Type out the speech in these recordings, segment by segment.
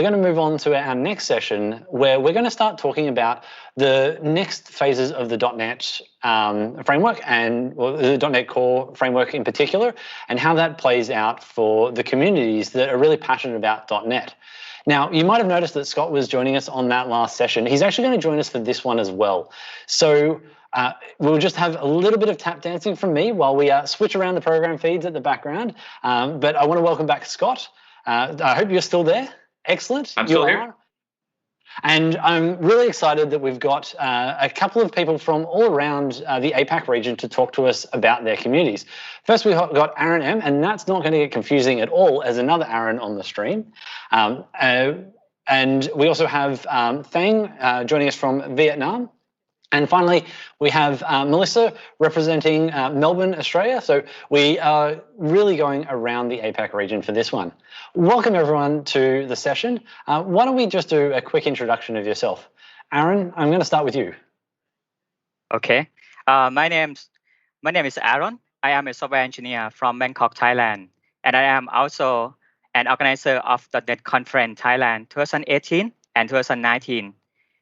we're going to move on to our next session where we're going to start talking about the next phases of the .NET framework and the .NET Core framework in particular, and how that plays out for the communities that are really passionate about .NET. Now, you might have noticed that Scott was joining us on that last session. He's actually going to join us for this one as well. So we'll just have a little bit of tap dancing from me while we switch around the program feeds at the background. But I want to welcome back Scott. I hope you're still there. Excellent. I'm still here. And I'm really excited that we've got a couple of people from all around the APAC region to talk to us about their communities. First, we've got Aaron M, and that's not going to get confusing at all as another Aaron on the stream. And we also have Thang joining us from Vietnam. And finally, we have Melissa representing Melbourne, Australia. So we are really going around the APAC region for this one. Welcome everyone to the session. Why don't we just do a quick introduction of yourself? Aaron, I'm going to start with you. Okay. My name is Aaron. I am a software engineer from Bangkok, Thailand. And I am also an organizer of the .NET Conference Thailand 2018 and 2019.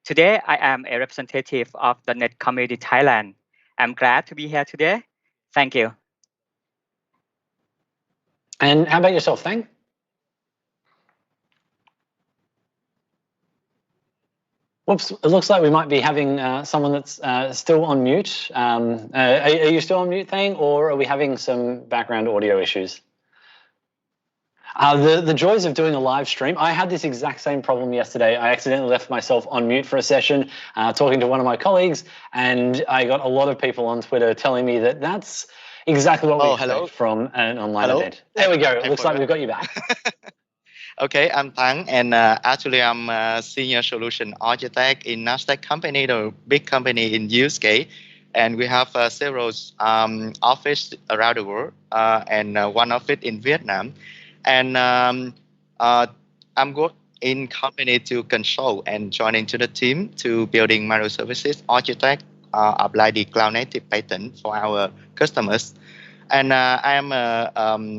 Today, I am a representative of the .NET Community Thailand. I'm glad to be here today. Thank you. And how about yourself, Thang? Whoops, it looks like we might be having someone that's still on mute. Are you still on mute, Thang, or are we having some background audio issues? The joys of doing a live stream. I had this exact same problem yesterday. I accidentally left myself on mute for a session talking to one of my colleagues, and I got a lot of people on Twitter telling me that that's exactly what we expect from an online event. There we go. It looks like we've got you back. Okay, I'm Thang, and actually I'm a senior solution architect in Nasdaq company, the big company in UK, and we have several offices around the world, and one of it in Vietnam. And I'm working in company to consult and joining to the team to building microservices architect, apply the cloud native pattern for our customers. And I am a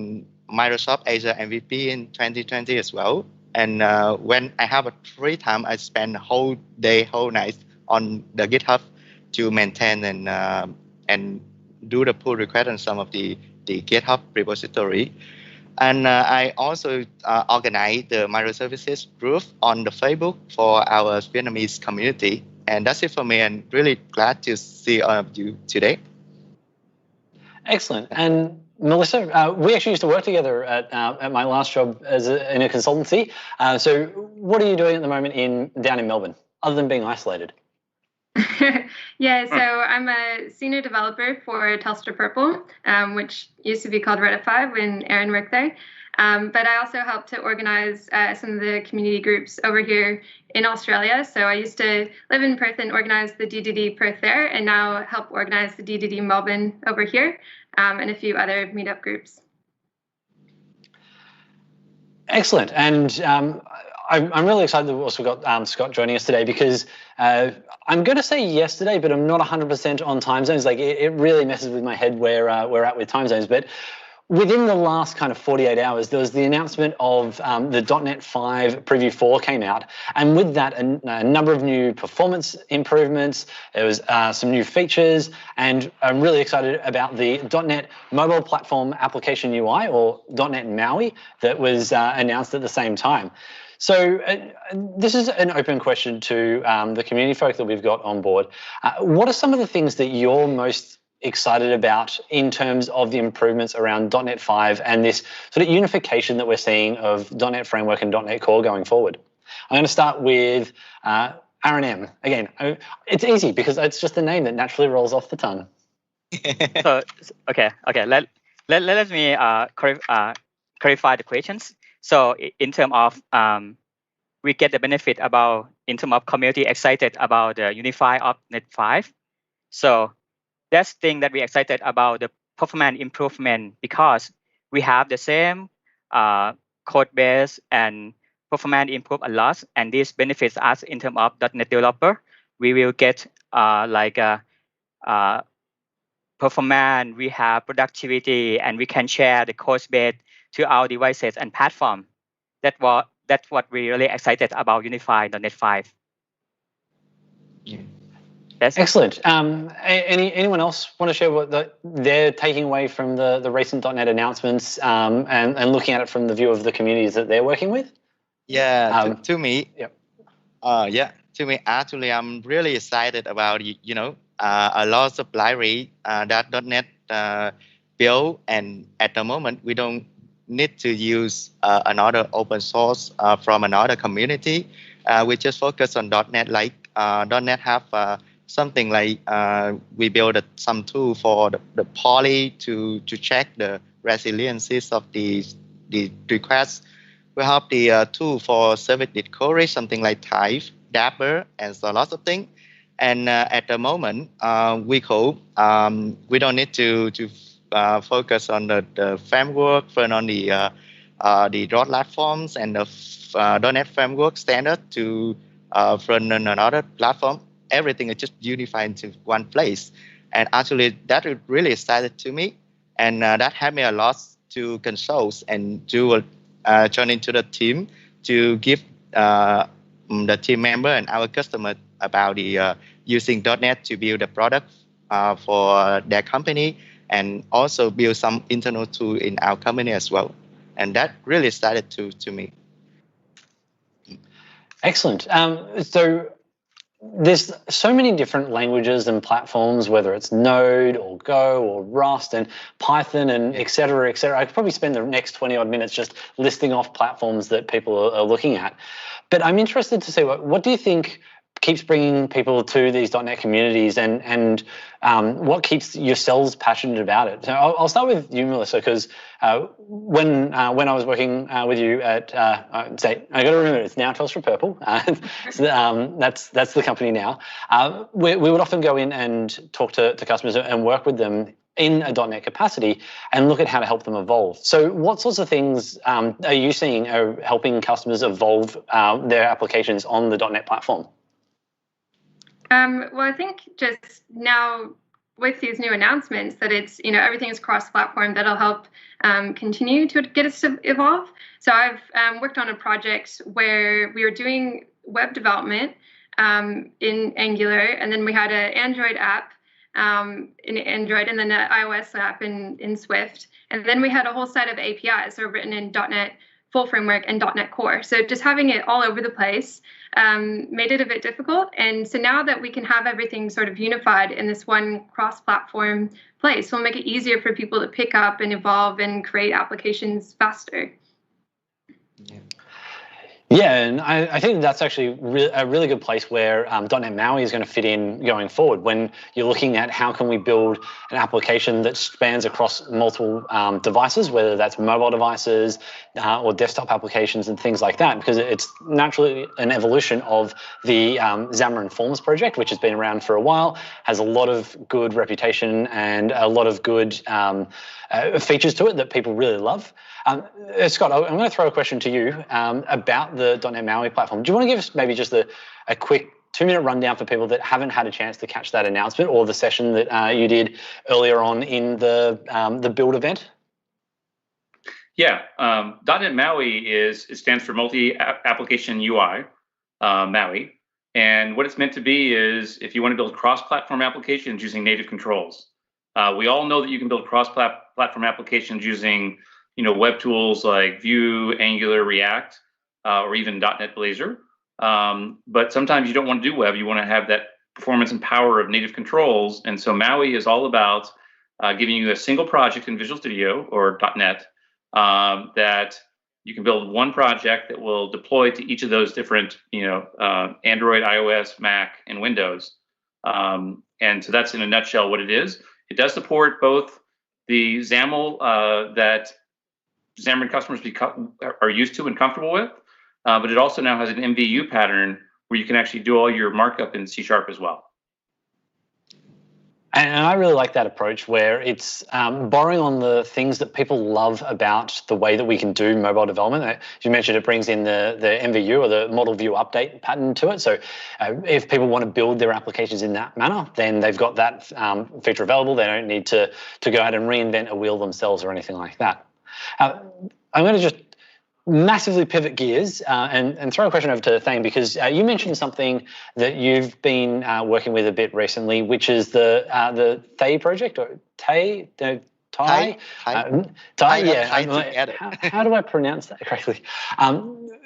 Microsoft Azure MVP in 2020 as well. And when I have a free time, I spend whole day, whole night on the GitHub to maintain and do the pull request on some of the GitHub repository. And I also organize the microservices group on the Facebook for our Vietnamese community. And that's it for me. And really glad to see all of you today. Excellent. And Melissa, we actually used to work together at my last job in a consultancy. So what are you doing at the moment down in Melbourne, other than being isolated? Yeah, so I'm a senior developer for Telstra Purple, which used to be called Redify when Aaron worked there. But I also help to organize some of the community groups over here in Australia. So I used to live in Perth and organize the DDD Perth there, and now help organize the DDD Melbourne over here, and a few other meetup groups. Excellent. And I'm really excited that we've also got Scott joining us today, because I'm going to say yesterday, but I'm not 100% on time zones. Like it really messes with my head where we're at with time zones. But within the last kind of 48 hours, there was the announcement of the .NET 5 Preview 4 came out. And with that, a number of new performance improvements. There was some new features. And I'm really excited about the .NET Mobile Platform Application UI, or .NET MAUI, that was announced at the same time. So this is an open question to the community folk that we've got on board. What are some of the things that you're most excited about in terms of the improvements around .NET 5 and this sort of unification that we're seeing of .NET Framework and .NET Core going forward? I'm going to start with Aaron M. Again, it's easy because it's just a name that naturally rolls off the tongue. Okay. Let me clarify the questions. So in terms of we get the benefit about in terms of community excited about the unify of .NET 5. So that's thing that we excited about the performance improvement, because we have the same code base and performance improve a lot, and this benefits us in terms of .NET developer. We will get performance, we have productivity, and we can share the code base to our devices and platform. that's what we're really excited about Unify.NET 5. Yeah. Yes. Excellent. Anyone else want to share what they're taking away from the recent .NET announcements and looking at it from the view of the communities that they're working with? Yeah, to me, Yep. To me, actually, I'm really excited about a lot of library that .NET build, and at the moment we don't need to use another open source from another community. We just focus on .NET. Like .NET have something like we build some tool for the poly to check the resiliencies of the requests. We have the tool for service discovery, something like Type, Dapper, and so lots of things. And at the moment, we hope we don't need to focus on the framework, first on the platforms and the .NET framework standard to run on another platform. Everything is just unified into one place. And actually, that really excited to me. And that helped me a lot to consult and to join into the team to give the team member and our customer about the using .NET to build a product for their company, and also build some internal tool in our company as well. And that really started to me. Excellent. So there's so many different languages and platforms, whether it's Node or Go or Rust and Python and et cetera, et cetera. I could probably spend the next 20 odd minutes just listing off platforms that people are looking at. But I'm interested to see what do you think keeps bringing people to these .NET communities, and what keeps yourselves passionate about it? So I'll start with you, Melissa, because when I was working with you at, I got to remember it's now Telstra Purple. So, that's the company now. We would often go in and talk to customers and work with them in a .NET capacity and look at how to help them evolve. So what sorts of things are you seeing are helping customers evolve their applications on the .NET platform? Well, I think just now with these new announcements that it's, everything is cross-platform, that'll help continue to get us to evolve. So I've worked on a project where we were doing web development in Angular, and then we had an Android app in Android, and then an iOS app in Swift. And then we had a whole set of APIs that were written in .NET Full Framework and .NET Core. So just having it all over the place made it a bit difficult. And so now that we can have everything sort of unified in this one cross-platform place, will make it easier for people to pick up and evolve and create applications faster. Yeah, and I think that's actually a really good place where .NET MAUI is going to fit in going forward, when you're looking at how can we build an application that spans across multiple devices, whether that's mobile devices or desktop applications and things like that, because it's naturally an evolution of the Xamarin Forms project, which has been around for a while, has a lot of good reputation and a lot of good features to it that people really love. Scott, I'm going to throw a question to you about the .NET MAUI platform. Do you want to give us maybe just a quick 2-minute rundown for people that haven't had a chance to catch that announcement or the session that you did earlier on in the build event? Yeah, .NET MAUI it stands for Multi-Application UI, MAUI. And what it's meant to be is if you want to build cross-platform applications using native controls. We all know that you can build cross-platform applications using web tools like Vue, Angular, React, or even .NET Blazor. But sometimes you don't want to do web. You want to have that performance and power of native controls. And so MAUI is all about giving you a single project in Visual Studio or .NET that you can build one project that will deploy to each of those different, Android, iOS, Mac, and Windows. And so that's in a nutshell what it is. It does support both the XAML that Xamarin customers are used to and comfortable with, but it also now has an MVU pattern where you can actually do all your markup in C# as well. And I really like that approach where it's borrowing on the things that people love about the way that we can do mobile development. As you mentioned, it brings in the MVU or the model view update pattern to it. So if people want to build their applications in that manner, then they've got that feature available. They don't need to go out and reinvent a wheel themselves or anything like that. I'm going to just massively pivot gears and throw a question over to Thang, because you mentioned something that you've been working with a bit recently, which is the Thay project, or Thay. Thay. Yeah. How do I pronounce that correctly?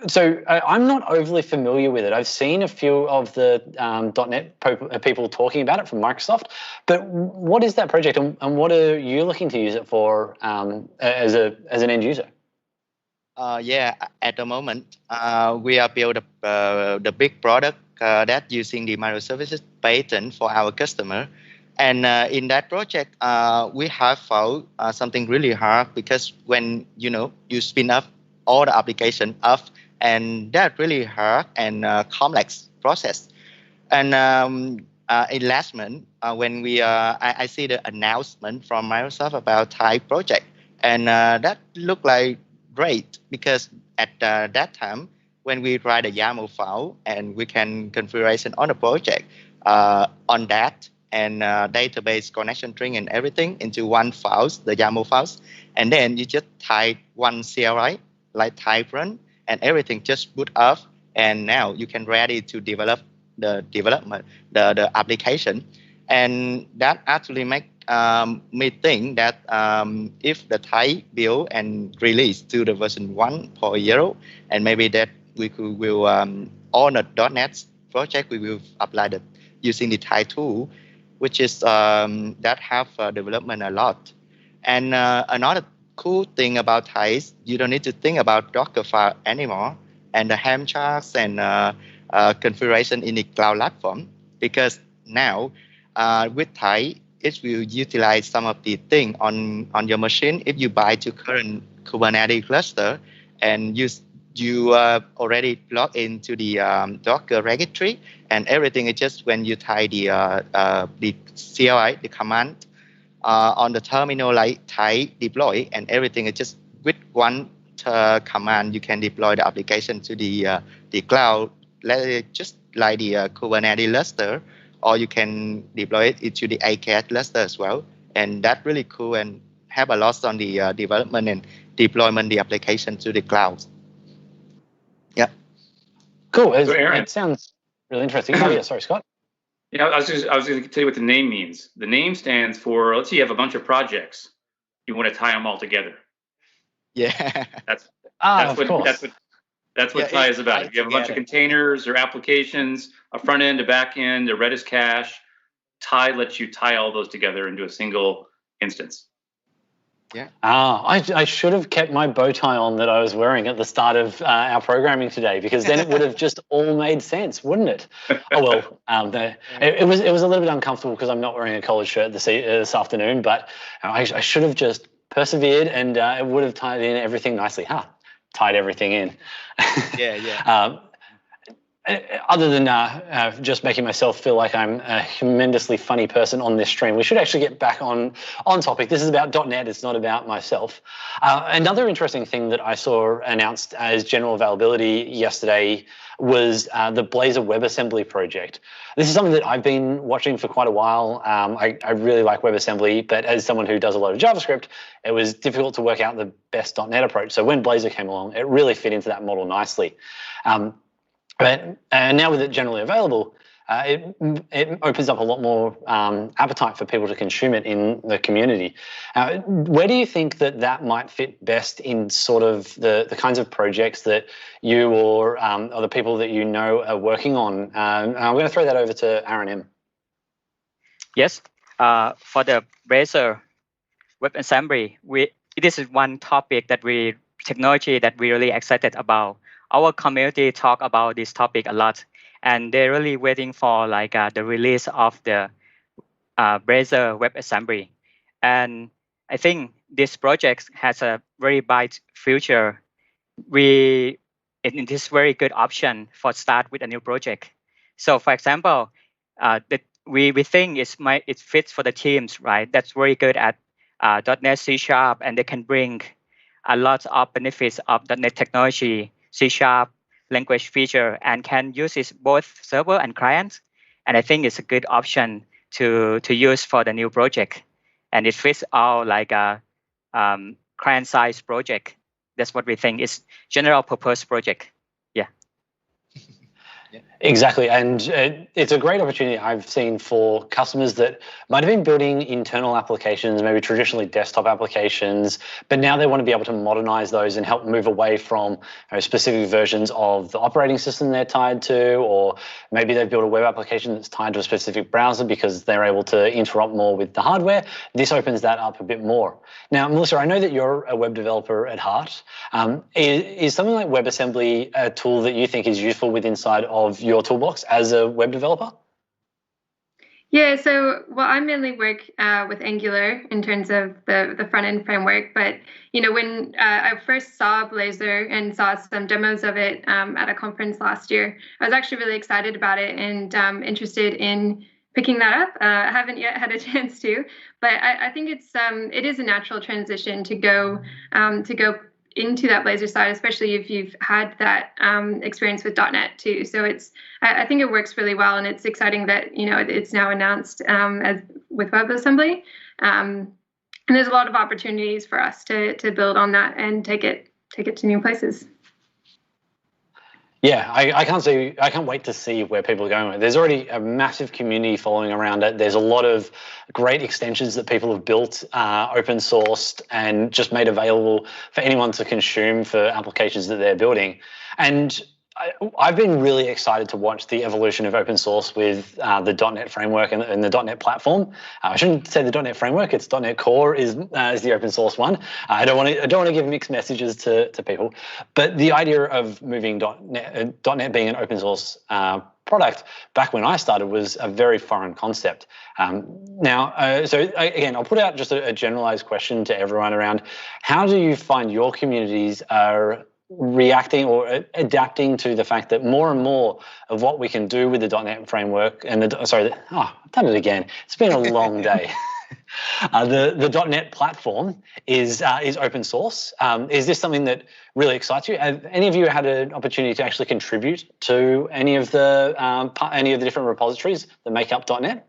So I'm not overly familiar with it. I've seen a few of the .NET people talking about it from Microsoft, but what is that project, and what are you looking to use it for as an end user? At the moment, we are building the big product that using the microservices pattern for our customer. And in that project, we have found something really hard, because when you spin up all the application up, and that really hard and complex process. And in last month, when I see the announcement from Microsoft about Thay project, and that looked like great, because at that time when we write a YAML file and we can configuration on the project on that, and database connection string and everything into one files, the YAML files, and then you just type one CLI like type run, and everything just boot up, and now you can ready to develop the application. And that actually make me think that if the Thay build and release to the version 1.0, and maybe that will on the .NET project we will apply that using the Thay tool, which is that have development a lot. And another cool thing about Thay is you don't need to think about Docker file anymore, and the Helm charts and configuration in the cloud platform, because now with Thay, it will utilize some of the thing on your machine. If you buy to current Kubernetes cluster, and you already log into the Docker registry, and everything is just when you type the CLI, the command on the terminal, like Thay deploy, and everything is just with one command you can deploy the application to the cloud, just like the Kubernetes cluster, or you can deploy it into the AKS cluster as well. And that's really cool, and have a lot on the development and deployment the application to the cloud. Yeah. Cool. So Aaron, it sounds really interesting. Oh yeah, sorry, Scott. Yeah, I was going to tell you what the name means. The name stands for, let's say you have a bunch of projects, you want to tie them all together. Yeah. That's what Yeah, Thay is about. If you have a bunch of containers or applications, a front end, a back end, a Redis cache, Thay lets you tie all those together into a single instance. Yeah. I should have kept my bow tie on that I was wearing at the start of our programming today, because then it would have just all made sense, wouldn't it? Oh well, it was a little bit uncomfortable because I'm not wearing a collared shirt this afternoon, but I should have just persevered, and it would have tied in everything nicely. Tied everything in. Yeah. Other than just making myself feel like I'm a tremendously funny person on this stream, we should actually get back on topic. This is about .NET. It's not about myself. Another interesting thing that I saw announced as general availability yesterday was the Blazor WebAssembly project. This is something that I've been watching for quite a while. I really like WebAssembly, but as someone who does a lot of JavaScript, it was difficult to work out the best .NET approach. So when Blazor came along, it really fit into that model nicely. But now with it generally available, it opens up a lot more appetite for people to consume it in the community. Where do you think that might fit best in sort of the kinds of projects that you or the people that you know are working on? I'm going to throw that over to Aaron M. Yes, for the Blazor WebAssembly, this is one topic technology that we're really excited about. Our community talk about this topic a lot, and they're really waiting for the release of the Blazor WebAssembly. And I think this project has a very bright future. It is very good option for start with a new project. So, for example, we think it fits for the teams, right? That's very good at .NET C#, and they can bring a lot of benefits of .NET technology, C# language feature, and can use it both server and client. And I think it's a good option to use for the new project. And it fits all like a client-side project. that's what we think is general purpose project. Exactly. And it's a great opportunity I've seen for customers that might have been building internal applications, maybe traditionally desktop applications, but now they want to be able to modernize those and help move away from specific versions of the operating system they're tied to, or maybe they've built a web application that's tied to a specific browser because they're able to interop more with the hardware. This opens that up a bit more. Now, Melissa, I know that you're a web developer at heart. Is something like WebAssembly a tool that you think is useful with inside of your toolbox as a web developer? Yeah, so I mainly work with Angular in terms of the front end framework. But when I first saw Blazor and saw some demos of it at a conference last year, I was actually really excited about it and interested in picking that up. I haven't yet had a chance to, but I think it is a natural transition to go into that Blazor side, especially if you've had that experience with .NET too. So I think it works really well, and it's exciting that it's now announced as with WebAssembly, and there's a lot of opportunities for us to build on that and take it to new places. Yeah, I can't wait to see where people are going with it. There's already a massive community following around it. There's a lot of great extensions that people have built, open sourced, and just made available for anyone to consume for applications that they're building. And I've been really excited to watch the evolution of open source with the .NET framework and the .NET platform. I shouldn't say the .NET framework; it's .NET Core is the open source one. I don't want to give mixed messages to people, but the idea of moving .NET being an open source product back when I started was a very foreign concept. So again, I'll put out just a generalized question to everyone around: how do you find your communities are reacting or adapting to the fact that more and more of what we can do with the .NET framework and I've done it again. It's been a long day. The .NET platform is open source. Is this something that really excites you? Have any of you had an opportunity to actually contribute to any of the different repositories that make up .NET?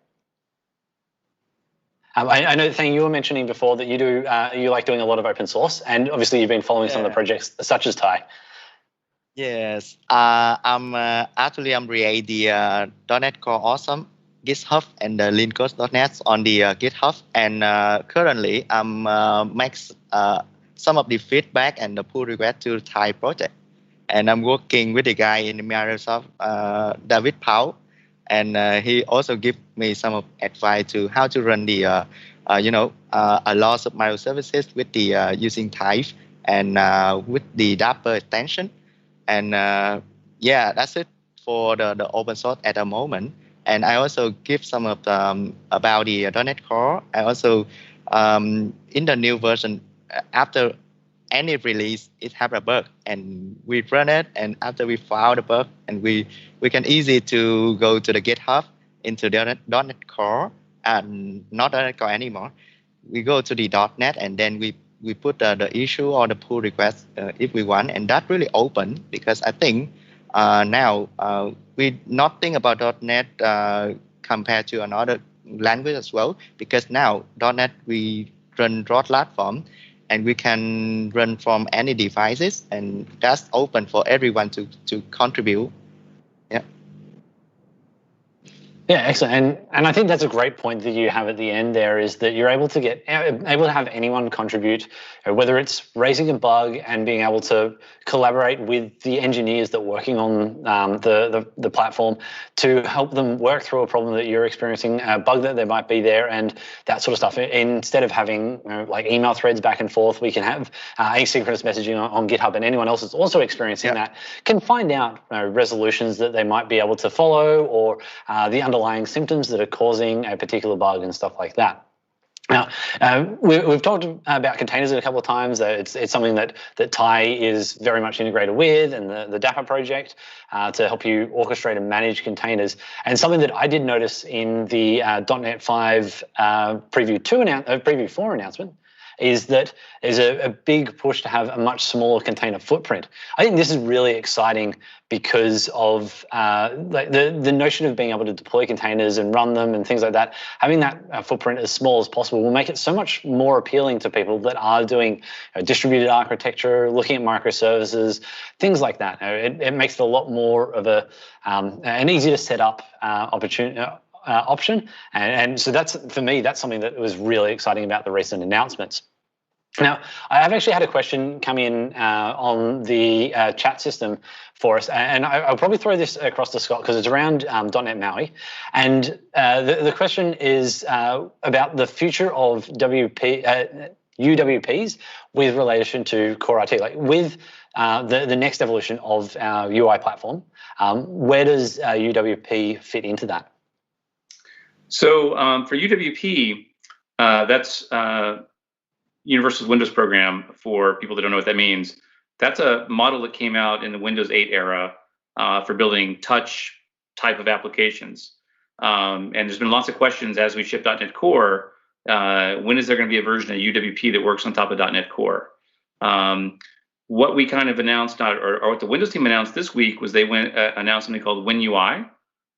I know, Thang, you were mentioning before that you like doing a lot of open source, and obviously you've been following some of the projects such as Thai. Yes, I'm create the .NET Core Awesome GitHub and the Lincode.NET on the GitHub, and currently I'm make some of the feedback and the pull request to Thai project, and I'm working with the guy in Microsoft, David Pao. And he also give me some advice to how to run the, a lot of microservices with the using Type and with the Dapper extension. And that's it for the open source at the moment. And I also give some of the about the .NET Core. I also in the new version after any release, it have a bug, and we run it, and after we found the bug, and we can easy to go to the GitHub into the .NET Core, and not .NET Core anymore. We go to the .NET, and then we put the issue or the pull request if we want, and that really open, because I think now we not think about .NET compared to another language as well, because now .NET we run broad platform, and we can run from any devices, and that's open for everyone to contribute. Yeah. Yeah, excellent. And I think that's a great point that you have at the end there, is that you're able to have anyone contribute, whether it's raising a bug and being able to collaborate with the engineers that are working on the platform to help them work through a problem that you're experiencing, a bug that there might be there, and that sort of stuff. Instead of having like email threads back and forth, we can have asynchronous messaging on GitHub, and anyone else that's also experiencing that can find out resolutions that they might be able to follow, or the underlying symptoms that are causing a particular bug and stuff like that. Now, we've talked about containers a couple of times. It's something that Thai is very much integrated with, and the Dapper project to help you orchestrate and manage containers. And something that I did notice in the .NET 5 Preview 4 announcement is that there's a big push to have a much smaller container footprint. I think this is really exciting because of like the notion of being able to deploy containers and run them and things like that. Having that footprint as small as possible will make it so much more appealing to people that are doing distributed architecture, looking at microservices, things like that. It makes it a lot more of an easy to set up option. And so that's, for me, that's something that was really exciting about the recent announcements. Now, I have actually had a question come in on the chat system for us, and I'll probably throw this across to Scott because it's around .NET MAUI. And the question is about the future of UWPs with relation to Core RT, like with the next evolution of our UI platform. Where does UWP fit into that? So for UWP, that's Universal Windows Program, for people that don't know what that means. That's a model that came out in the Windows 8 era for building touch type of applications. And there's been lots of questions as we ship .NET Core, when is there going to be a version of UWP that works on top of .NET Core? What we kind of announced, or what the Windows team announced this week, was they announced something called WinUI,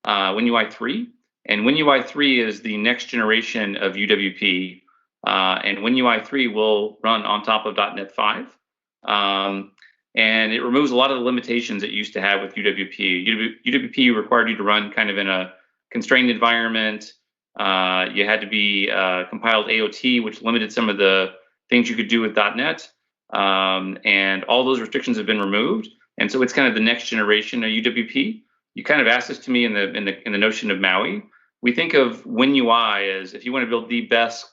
WinUI 3. And WinUI 3 is the next generation of UWP. And WinUI 3 will run on top of .NET 5. And it removes a lot of the limitations it used to have with UWP. UWP required you to run kind of in a constrained environment. You had to be compiled AOT, which limited some of the things you could do with .NET. And all those restrictions have been removed. And so it's kind of the next generation of UWP. You kind of asked this to me in the notion of MAUI. We think of WinUI as, if you want to build the best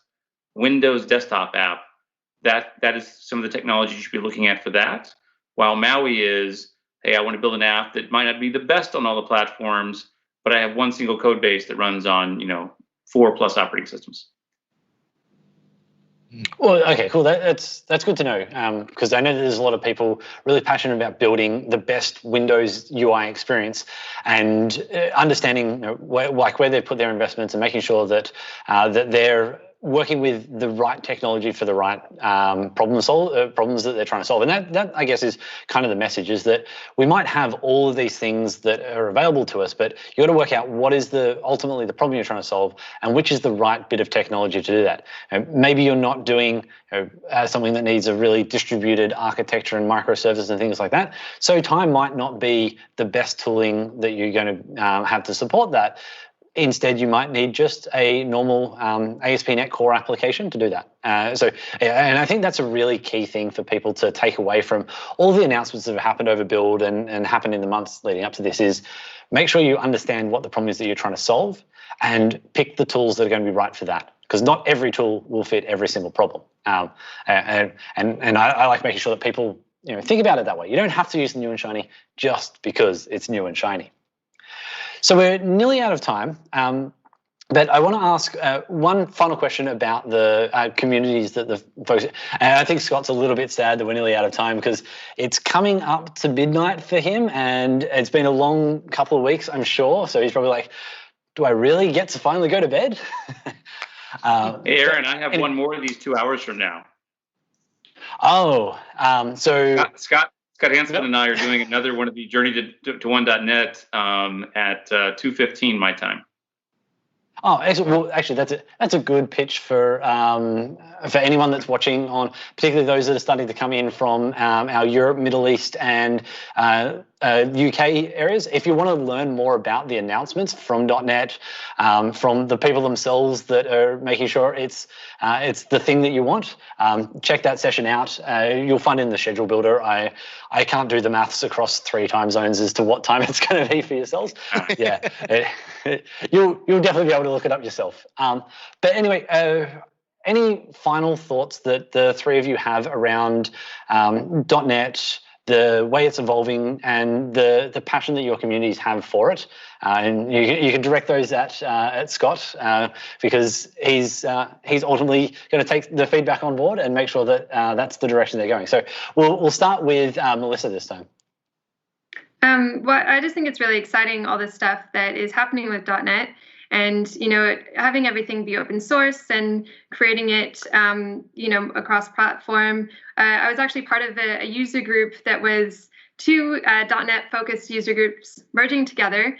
Windows desktop app, that is some of the technology you should be looking at for that. While MAUI is, hey, I want to build an app that might not be the best on all the platforms, but I have one single code base that runs on 4+ operating systems. Well, okay, cool. That's good to know, because I know that there's a lot of people really passionate about building the best Windows UI experience, and understanding where they put their investments and making sure that that they're working with the right technology for the right problems that they're trying to solve. And that I guess is kind of the message, is that we might have all of these things that are available to us, but you got to work out what is ultimately the problem you're trying to solve, and which is the right bit of technology to do that. Maybe you're not doing something that needs a really distributed architecture and microservices and things like that. So time might not be the best tooling that you're going to have to support that. Instead, you might need just a normal ASP.NET Core application to do that. And I think that's a really key thing for people to take away from all the announcements that have happened over Build and happened in the months leading up to this, is make sure you understand what the problem is that you're trying to solve, and pick the tools that are going to be right for that. Because not every tool will fit every single problem. And I like making sure that people think about it that way. You don't have to use the new and shiny just because it's new and shiny. So we're nearly out of time, but I want to ask one final question about the communities that the folks, and I think Scott's a little bit sad that we're nearly out of time, because it's coming up to midnight for him, and it's been a long couple of weeks, I'm sure. So he's probably like, do I really get to finally go to bed? Hey, Aaron, I have one more of these 2 hours from now. Oh, so Scott Hanselman and I are doing another one of the Journey to One.NET at 2:15 my time. Oh, well, actually, that's a good pitch for anyone that's watching, on particularly those that are starting to come in from our Europe, Middle East, and UK areas. If you want to learn more about the announcements from .NET, from the people themselves that are making sure it's the thing that you want, check that session out. You'll find it in the schedule builder. I can't do the maths across 3 time zones as to what time it's going to be for yourselves. Yeah, you'll definitely be able to look it up yourself. But anyway, any final thoughts that the three of you have around .NET, the way it's evolving, and the passion that your communities have for it? And you can direct those at Scott, because he's ultimately going to take the feedback on board and make sure that that's the direction they're going. So we'll start with Melissa this time. Well, I just think it's really exciting, all this stuff that is happening with .NET. and having everything be open source and creating it across platform. I was actually part of a user group that was two .NET focused user groups merging together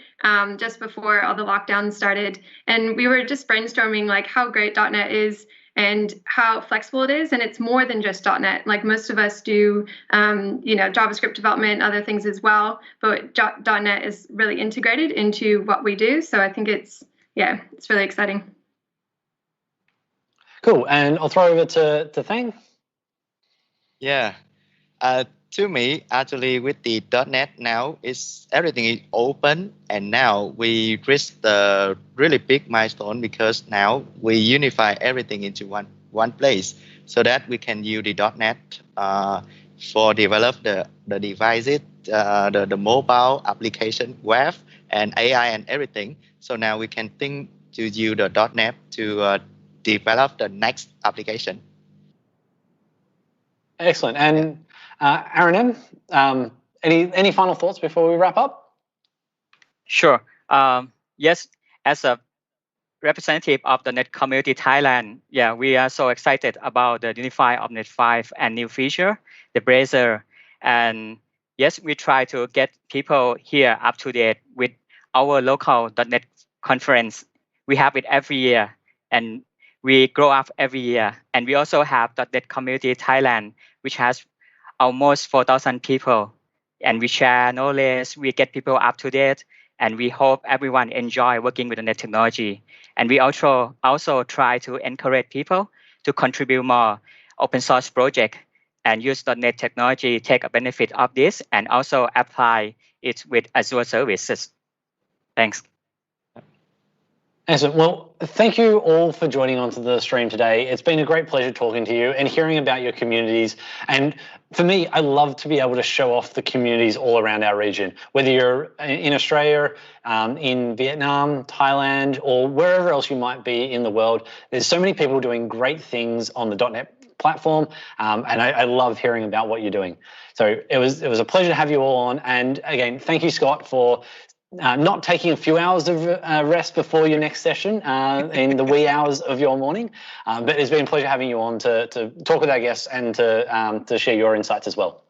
just before all the lockdowns started, and we were just brainstorming like how great .NET is and how flexible it is. And it's more than just .NET. Like most of us do, JavaScript development, other things as well. But .NET is really integrated into what we do. So I think it's really exciting. Cool. And I'll throw over to Thang. Yeah. To me, actually, with the .NET now, everything is open, and now we reached the really big milestone because now we unify everything into one place, so that we can use the .NET for develop the devices, the mobile application, web, and AI and everything. So now we can think to use the .NET to develop the next application. Excellent. And Aaron M, any final thoughts before we wrap up? Sure. Yes, as a representative of the .NET Community Thailand, we are so excited about the Unify of .NET 5 and new feature, the Blazor. And yes, we try to get people here up to date with our local .NET conference. We have it every year, and we grow up every year. And we also have .NET Community Thailand, which has almost 4,000 people, and we share knowledge, we get people up to date, and we hope everyone enjoy working with the .NET technology. And we also try to encourage people to contribute more open source project and use .NET technology, take a benefit of this, and also apply it with Azure services. Thanks. Excellent. Well, thank you all for joining onto the stream today. It's been a great pleasure talking to you and hearing about your communities. And for me, I love to be able to show off the communities all around our region, whether you're in Australia, in Vietnam, Thailand, or wherever else you might be in the world. There's so many people doing great things on the .NET platform, and I love hearing about what you're doing. So it was a pleasure to have you all on. And again, thank you, Scott, for not taking a few hours of rest before your next session in the wee hours of your morning. But it's been a pleasure having you on to talk with our guests and to share your insights as well.